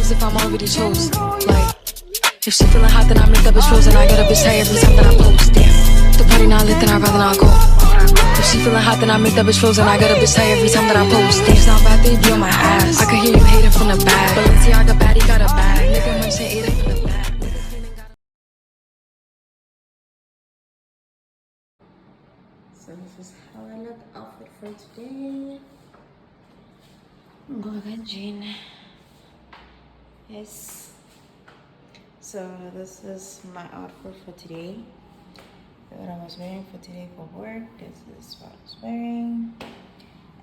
as if I'm already chose. Like, if she feeling hot, then I make that bitch frozen. I get a bitch tight every time that I post. Damn, the party not lit, then I'd rather not go. If she feeling hot, then I make that bitch frozen. I get a bitch tight every time that I post. Damn, it's not bad, they be on my ass. I could hear you hating from the back. Balenciaga baddie got a bag. Nigga mention ate it from the back. So this is how I look outfit for today. Go again, Jean. Yes. So this is my outfit for today. What I was wearing for today for work. This is what I was wearing.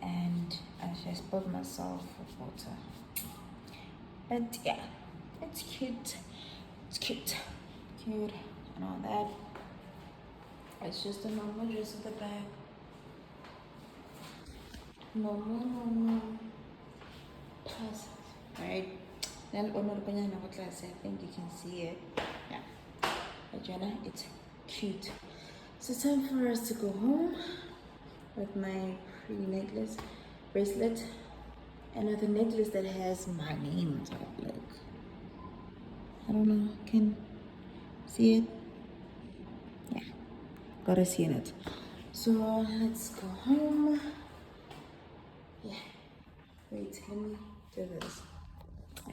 And I just bought myself a water. But yeah, it's cute. It's cute. Cute and all that. It's just a normal dress at the back. Normal. Plus, right? Then I think you can see it. Yeah. But Jenna, it's cute. So it's time for us to go home with my pretty necklace, bracelet, and with a necklace that has my name on top. Like, I don't know, can see it? Yeah, gotta see it. So let's go home. Yeah, wait, let me do this.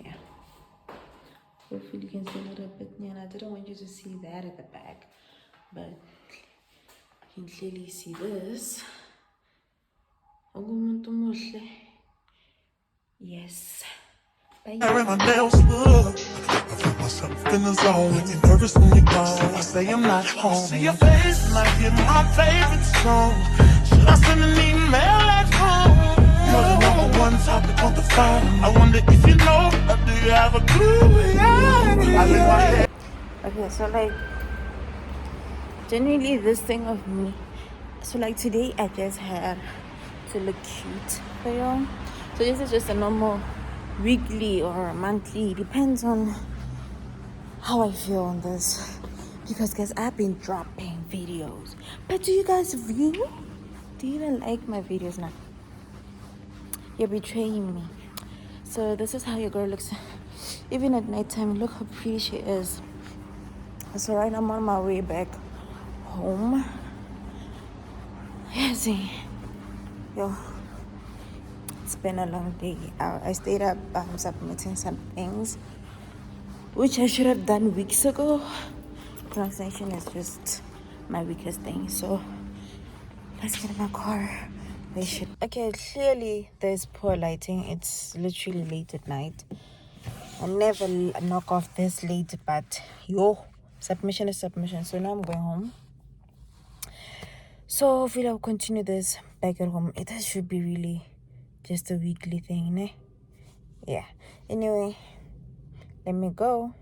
Yeah, hopefully you can see a little bit. Yeah, I didn't want you to see that at the back, but you can clearly see this. Yes. Everyone else look. I feel myself in the zone. When you're nervous when you're gone, I say I'm not home. See your face like you're my favorite song. Should I send an email at home? You're the number one topic on the phone. I wonder if you know, or do you have a clue? Yeah. Okay, so like, genuinely this thing of me. So like today I just had to look cute for you. So this is just a normal weekly or monthly, depends on how I feel on this, because guys, I've been dropping videos, but do you guys view? Do you even like my videos now? You're betraying me. So this is how your girl looks even at nighttime. Look how pretty she is. So right now I'm on my way back home. Yeah, see, yo, it's been a long day. I stayed up submitting some things which I should have done weeks ago. Pronunciation is just my weakest thing. So let's get in my car. Okay, clearly there's poor lighting. It's literally late at night. I never knock off this late, but yo, submission is submission. So now I'm going home. So hopefully I'll continue this back at home. It should be really just a weekly thing, ne? Yeah. Anyway, let me go.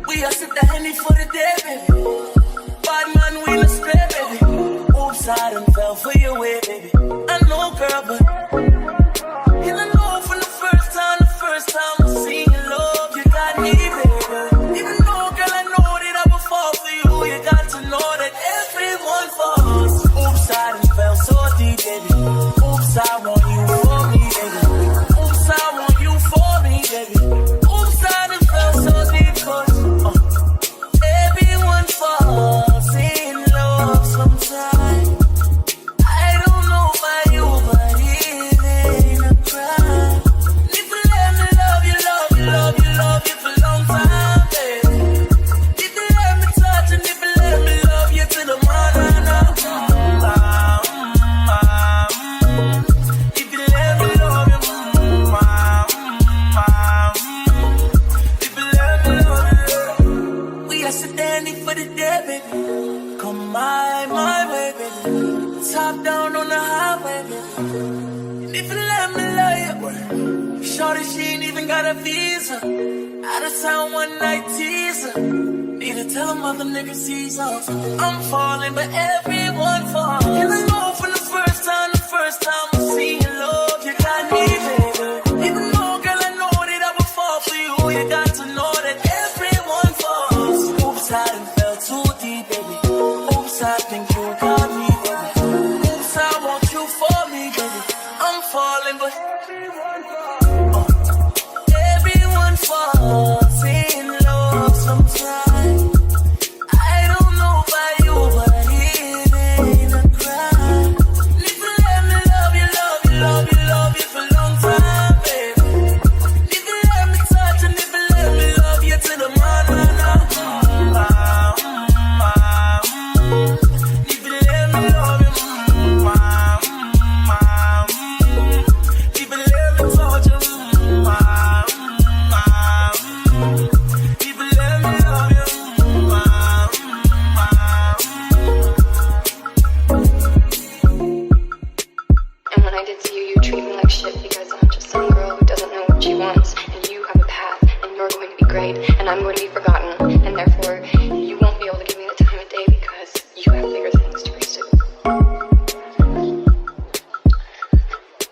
We are sit the Henny for the day, baby. Bad man, we no stray, baby. Oops, I done fell for your way, baby. I know, girl, but you don't know from the first time I seen your love, you got me, baby. Even though, girl, I know that I will fall for you, you got to know that everyone falls. Oops, I done fell so deep, baby. Oops, I want you for me, baby. Oops, I want you for me, baby. Oops, I done fell so deep, cause everyone falls in love sometimes. I don't know about you, but it ain't a crime. If you let me love you, love you, love you, love you for a long time, baby. If you let me touch and if you let me love you till the morning, if you let me love you, if you let me love you, we are standing for the day, baby. Come my way, baby. Top down on the highway, baby. And if you let me love you, shorty, she ain't even got a visa. Out of town one night teaser. Need to tell them other niggas he's off. I'm falling, but everyone falls. And I know from the first time I seen your love, you got me, baby. Even though, girl, I know that I will fall for you, you got to know that everyone falls. Oops, I done fell too deep, baby. Oops, I think you got me, baby. Oops, I want you for me, baby. I'm falling, but everyone falls in love sometimes. I don't know about you, but it ain't a crime. If you let me love you, love you, love you, love you for a long time, baby. If you let me touch and if you let me love you till the morning, if you let me love you, if you let me touch you, if you let me love you. And when I did see you, you treat me like shit because I'm just some girl who doesn't know what she wants. And you have a path, and you're going to be great, and I'm going to be forgotten. And therefore, you won't be able to give me the time of day because you have bigger things to pursue.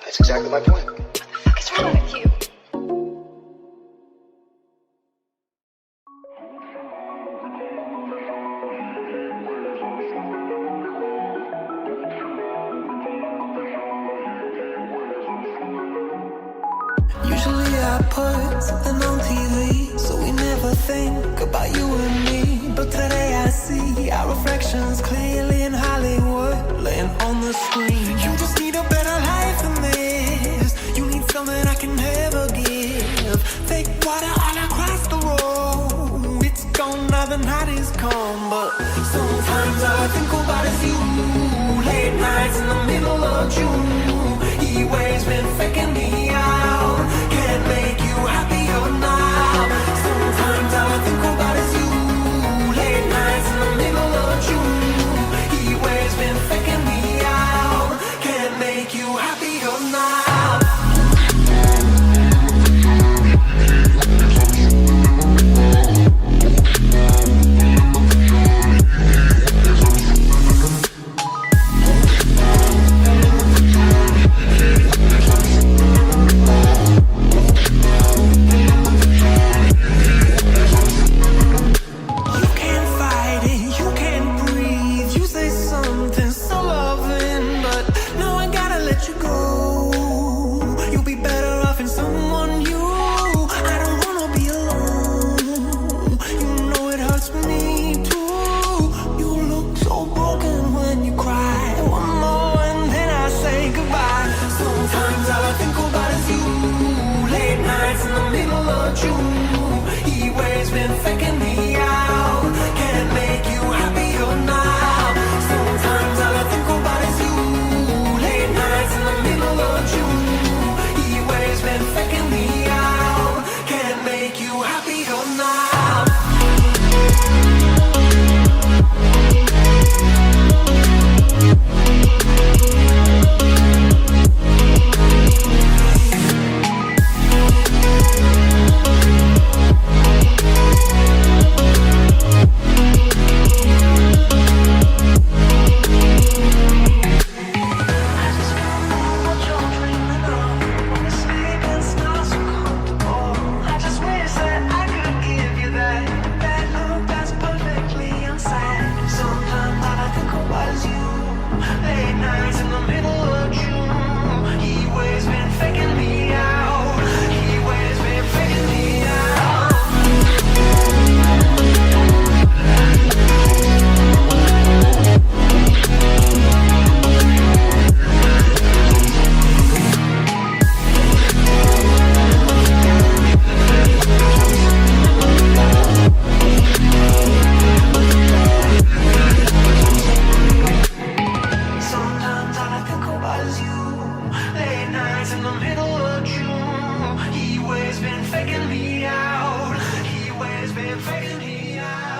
That's exactly my point. What the fuck is wrong with you? Usually I put something on TV, so we never think about you and me. But today I see our reflections clearly in Hollywood, laying on the screen. You just need a better life than this. You need something I can never give. Fake water all across the road. It's gone now, the night is come. But sometimes all I think about is you. Late nights in the middle of June. He waves been faking me out. Can't make you happier now. Sometimes all I think about is you. Late nights in the middle of June. He waves been faking me out. Can't make you happier now. was you. Late nights in the middle of June. He always been faking me out. He always been faking me